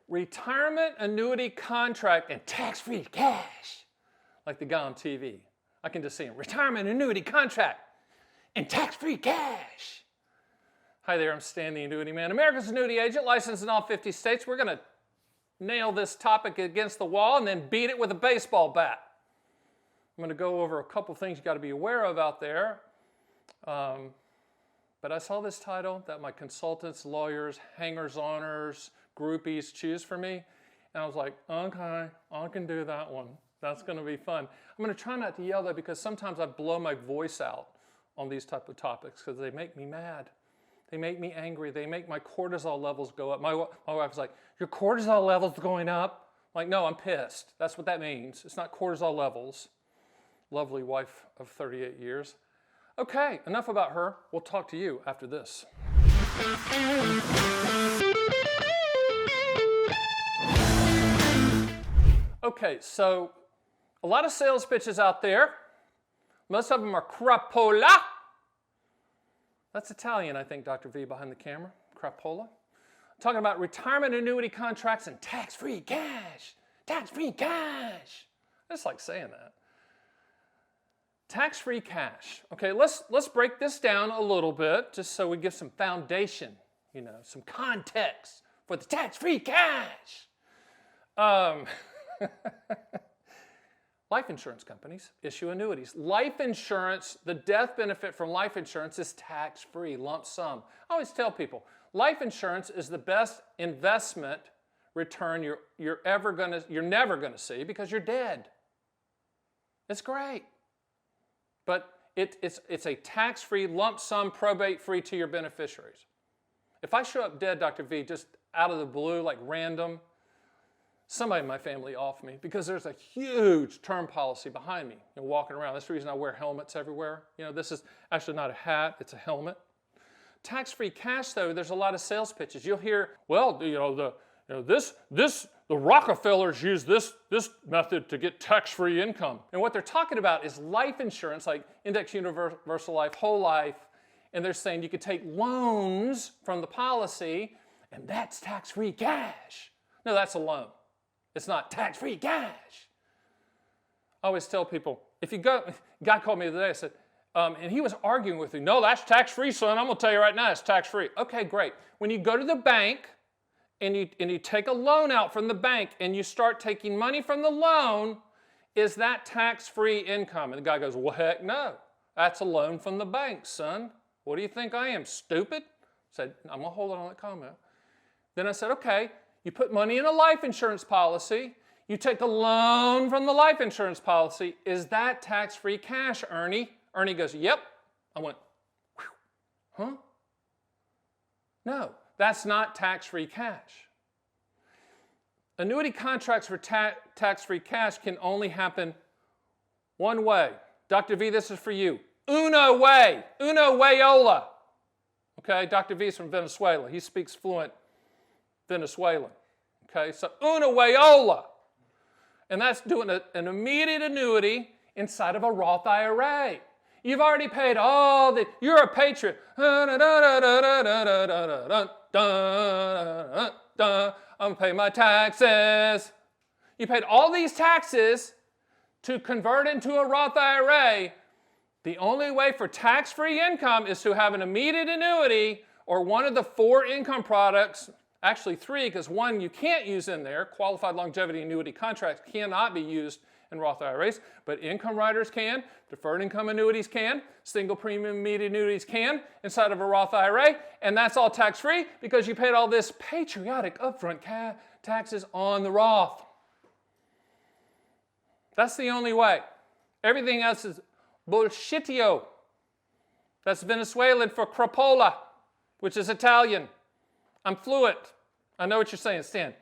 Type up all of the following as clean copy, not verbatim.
retirement annuity contract and tax-free cash, like the guy on TV. I can just see him, retirement annuity contract and tax-free cash. Hi there, I'm Stan the Annuity Man, America's annuity agent, licensed in all 50 states. We're going to nail this topic against the wall and then beat it with a baseball bat. I'm going to go over a couple things you've got to be aware of out there. But I saw this title that my consultants, lawyers, hangers-oners, groupies choose for me. And I was like, okay, I can do that one. That's going to be fun. I'm going to try not to yell though, because sometimes I blow my voice out on these type of topics because they make me mad. They make me angry. They make my cortisol levels go up. My wife's like, your cortisol levels going up? I'm like, no, I'm pissed. That's what that means. It's not cortisol levels. Lovely wife of 38 years. Okay, enough about her. We'll talk to you after this. Okay, so a lot of sales pitches out there. Most of them are crapola. That's Italian, I think, Dr. V behind the camera. Crapola. Talking about retirement annuity contracts and tax-free cash. Tax-free cash. I just like saying that. Tax-free cash. Okay, let's break this down a little bit just so we give some foundation, some context for the tax-free cash. Life insurance companies issue annuities. Life insurance, the death benefit from life insurance is tax-free, lump sum. I always tell people, life insurance is the best investment return you're never gonna see because you're dead. It's great. But it's a tax-free, lump sum, probate-free to your beneficiaries. If I show up dead, Dr. V, just out of the blue, like random, somebody in my family off me because there's a huge term policy behind me walking around. That's the reason I wear helmets everywhere. This is actually not a hat, it's a helmet. Tax-free cash, though, there's a lot of sales pitches. You'll hear, well, the Rockefellers use this method to get tax-free income. And what they're talking about is life insurance, like Index Universal Life, Whole Life, and they're saying you could take loans from the policy, and that's tax-free cash. No, that's a loan. It's not tax-free cash. I always tell people, if you go, a guy called me today, I said, and he was arguing with me, no, that's tax-free, son. I'm going to tell you right now, it's tax-free. Okay, great. When you go to the bank, and you take a loan out from the bank and you start taking money from the loan, is that tax-free income? And the guy goes, well, heck no. That's a loan from the bank, son. What do you think I am, stupid? I said, I'm going to hold on that comment. Then I said, okay, you put money in a life insurance policy. You take a loan from the life insurance policy. Is that tax-free cash, Ernie? Ernie goes, yep. I went, huh? No. That's not tax-free cash. Annuity contracts for tax-free cash can only happen one way. Dr. V, this is for you. Uno way. Uno wayola. Okay, Dr. V is from Venezuela. He speaks fluent Venezuelan. Okay, so una wayola. And that's doing an immediate annuity inside of a Roth IRA. You've already paid you're a patriot. I'm going to pay my taxes. You paid all these taxes to convert into a Roth IRA. The only way for tax-free income is to have an immediate annuity or one of the 4 income products, actually 3, because 1 you can't use in there. Qualified longevity annuity contracts cannot be used in Roth IRAs, but income riders can, deferred income annuities can, single premium immediate annuities can inside of a Roth IRA, and that's all tax-free because you paid all this patriotic upfront taxes on the Roth. That's the only way. Everything else is bullshitio. That's Venezuelan for crapola, which is Italian. I'm fluent. I know what you're saying, Stan.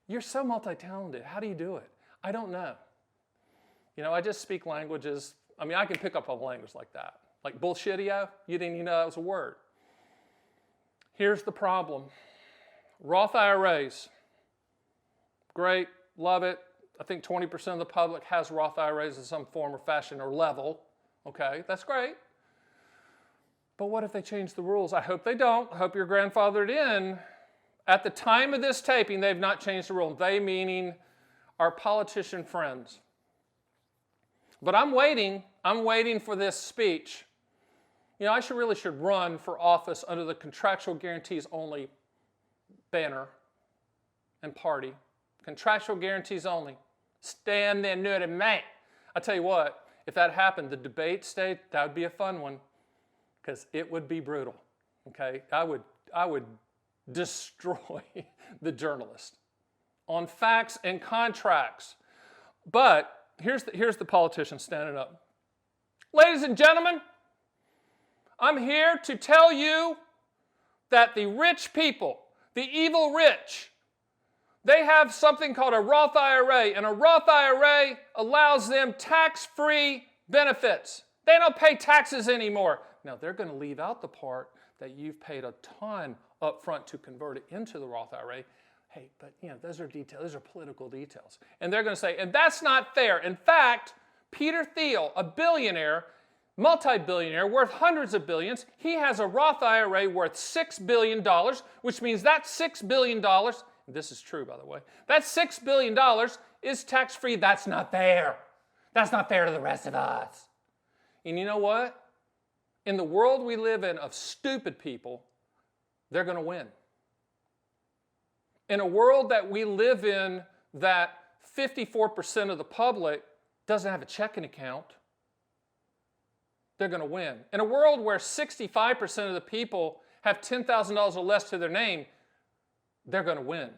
You're so multi-talented. How do you do it? I don't know. I just speak languages. I mean, I can pick up a language like that. Like bullshitio, you didn't even know that was a word. Here's the problem. Roth IRAs, great, love it. I think 20% of the public has Roth IRAs in some form or fashion or level. Okay, that's great. But what if they change the rules? I hope they don't. I hope you're grandfathered in At the time of this taping, they've not changed the rule. They meaning our politician friends. But I'm waiting for this speech. You know, I really should run for office under the contractual guarantees only banner and party. Contractual guarantees only. Stand the Annuity Man. I tell you what, if that happened, the debate stage, that would be a fun one, because it would be brutal. Okay, I would destroy the journalist on facts and contracts. But here's the politician standing up. Ladies and gentlemen, I'm here to tell you that the rich people, the evil rich, they have something called a Roth IRA, and a Roth IRA allows them tax-free benefits. They don't pay taxes anymore. Now, they're going to leave out the part that you've paid a ton up front to convert it into the Roth IRA. Hey, but you know, those are details, those are political details. And they're going to say, and that's not fair. In fact, Peter Thiel, a billionaire, multi-billionaire, worth hundreds of billions, he has a Roth IRA worth $6 billion, which means that $6 billion, this is true, by the way, that $6 billion is tax-free. That's not fair. That's not fair to the rest of us. And you know what? In the world we live in of stupid people, they're going to win. In a world that we live in that 54% of the public doesn't have a checking account, they're going to win. In a world where 65% of the people have $10,000 or less to their name, they're going to win.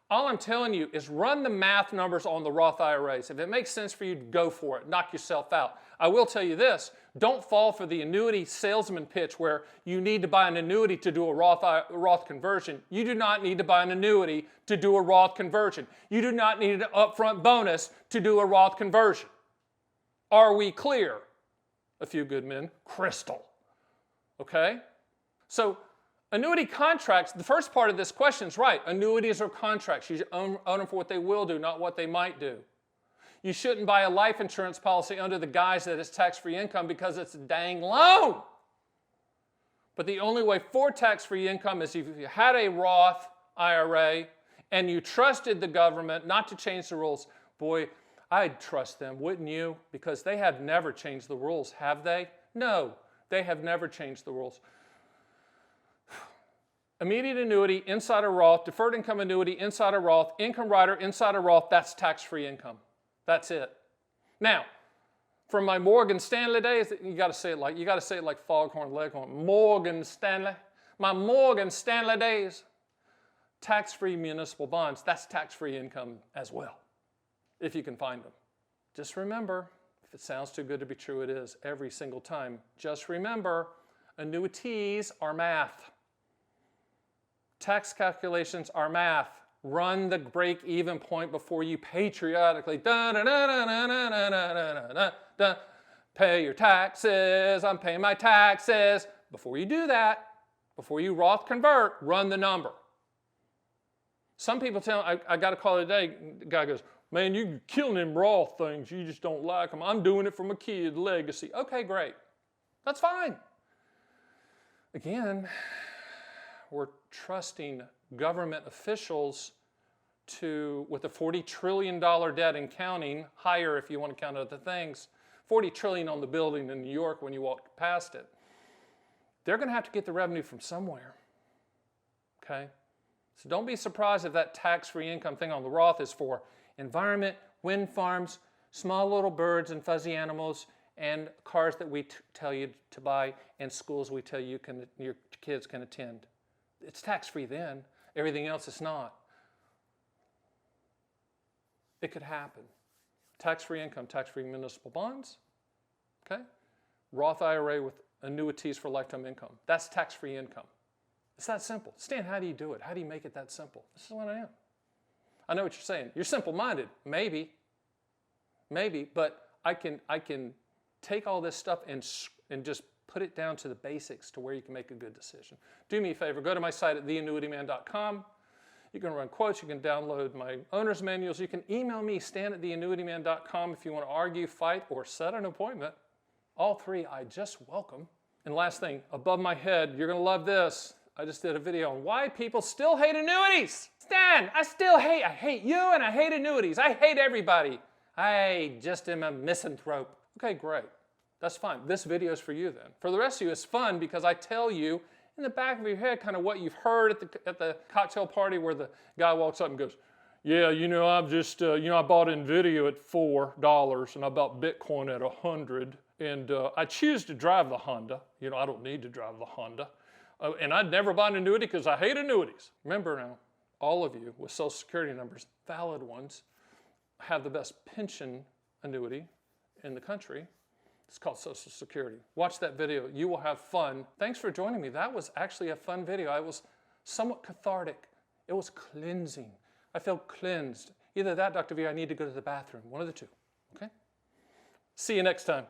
All I'm telling you is run the math numbers on the Roth IRAs. If it makes sense for you, go for it. Knock yourself out. I will tell you this. Don't fall for the annuity salesman pitch where you need to buy an annuity to do a Roth conversion. You do not need to buy an annuity to do a Roth conversion. You do not need an upfront bonus to do a Roth conversion. Are we clear? A few good men. Crystal. Okay? So, annuity contracts, the first part of this question is right. Annuities are contracts. You should own them for what they will do, not what they might do. You shouldn't buy a life insurance policy under the guise that it's tax-free income because it's a dang loan. But the only way for tax-free income is if you had a Roth IRA and you trusted the government not to change the rules. Boy, I'd trust them, wouldn't you? Because they have never changed the rules, have they? No, they have never changed the rules. Immediate annuity inside a Roth, deferred income annuity inside a Roth, income rider inside a Roth, that's tax-free income. That's it. Now, from my Morgan Stanley days, you got to say it like Foghorn Leghorn. Morgan Stanley. My Morgan Stanley days, tax-free municipal bonds, that's tax-free income as well, if you can find them. Just remember, if it sounds too good to be true, it is every single time. Just remember, annuities are math. Tax calculations are math. Run the break-even point before you patriotically pay your taxes, I'm paying my taxes. Before you do that, before you Roth convert, run the number. Some people tell me, I got a call today, the guy goes, man, you're killing them Roth things, you just don't like them. I'm doing it for my kid's legacy. Okay, great. That's fine. Again, we're trusting government officials with a $40 trillion debt and counting, higher if you want to count other things, $40 trillion on the building in New York when you walk past it. They're going to have to get the revenue from somewhere, okay? So don't be surprised if that tax-free income thing on the Roth is for environment, wind farms, small little birds and fuzzy animals, and cars that we tell you to buy, and schools we tell you your kids can attend. It's tax-free then. Everything else is not. It could happen. Tax-free income, tax-free municipal bonds, okay? Roth IRA with annuities for lifetime income. That's tax-free income. It's that simple. Stan, how do you do it? How do you make it that simple? This is what I am. I know what you're saying. You're simple-minded. Maybe, but I can take all this stuff and just put it down to the basics to where you can make a good decision. Do me a favor. Go to my site at theannuityman.com. You can run quotes. You can download my owner's manuals. You can email me, stan@theannuityman.com, if you want to argue, fight, or set an appointment. All three I just welcome. And last thing, above my head, you're going to love this. I just did a video on why people still hate annuities. Stan, I hate you and I hate annuities. I hate everybody. I just am a misanthrope. Okay, great. That's fine. This video is for you then. For the rest of you, it's fun because I tell you in the back of your head kind of what you've heard at the cocktail party where the guy walks up and goes, yeah, I'm just, I bought NVIDIA at $4 and I bought Bitcoin at 100 and I choose to drive the Honda. I don't need to drive the Honda. And I'd never buy an annuity because I hate annuities. Remember now, all of you with Social Security numbers, valid ones, have the best pension annuity in the country. It's called Social Security. Watch that video. You will have fun. Thanks for joining me. That was actually a fun video. It was somewhat cathartic. It was cleansing. I felt cleansed. Either that, Dr. V, I need to go to the bathroom. One of the two. Okay? See you next time.